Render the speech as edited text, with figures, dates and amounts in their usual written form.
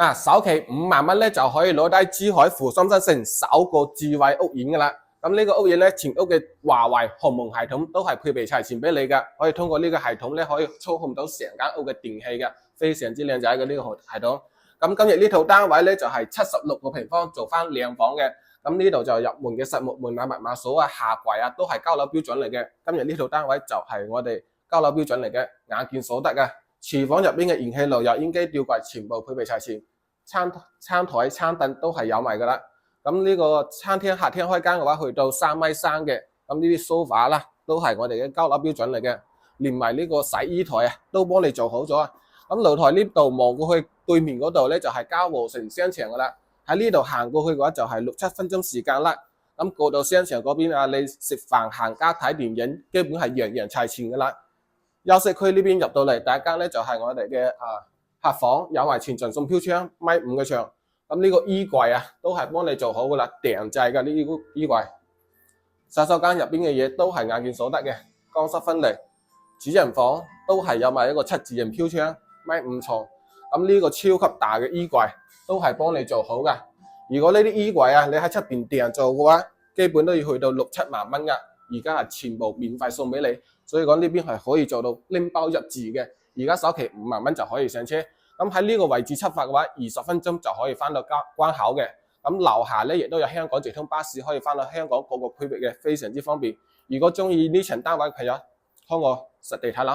啊，首期5萬蚊咧就可以攞低珠海富深圳城首個智慧屋苑噶啦。咁呢個屋苑咧，全屋嘅華為鴻蒙系統都係配備齊全俾你嘅，可以通過呢個系統咧，可以操控到成間屋嘅電器嘅，非常之靚仔嘅呢個系統。咁今日呢套單位咧就係76個平方，做翻2房嘅。咁呢度就入門嘅實木門啊、密碼鎖啊、下櫃啊，都係交樓標準嚟嘅。今日呢套單位就係我哋交樓標準嚟嘅，眼見所得嘅。廚房入邊嘅燃氣爐、油煙機、吊櫃全部配備齊全，餐台、餐凳都係有埋噶啦。咁呢個餐廳客廳開間嘅話，去到3.3米嘅。咁呢啲 sofa 啦，都係我哋嘅交樓標準嚟嘅，連埋呢個洗衣台啊，都幫你做好咗。咁露台呢度望過去對面嗰度咧，就係嘉和城商場噶啦。喺呢度行過去嘅話，就係6-7分鐘時間啦。咁過到商場嗰邊啊，你食飯、行街、睇電影，基本係樣樣齊全噶啦。休息區呢邊入到嚟，第一間咧就係我哋嘅客房，有埋全層送飄窗，1.5米嘅牆。咁呢個衣櫃啊，都係幫你做好噶啦，訂製嘅呢個衣櫃。洗手間入邊嘅嘢都係眼見所得嘅，乾濕分離。主人房都係有埋一個7字形飄窗，1.5米床。咁呢個超級大嘅衣櫃都係幫你做好噶。如果呢啲衣櫃啊，你喺出邊訂做嘅話，基本都要去到6-7萬蚊噶。而家係全部免費送俾你，所以講呢邊係可以做到拎包入住嘅。而家首期5萬蚊就可以上車。咁喺呢個位置出發嘅話，20分鐘就可以翻到關口嘅。咁樓下咧亦都有香港直通巴士可以翻到香港各個區域嘅，非常之方便。如果中意呢層單位嘅朋友，幫我實地睇樓。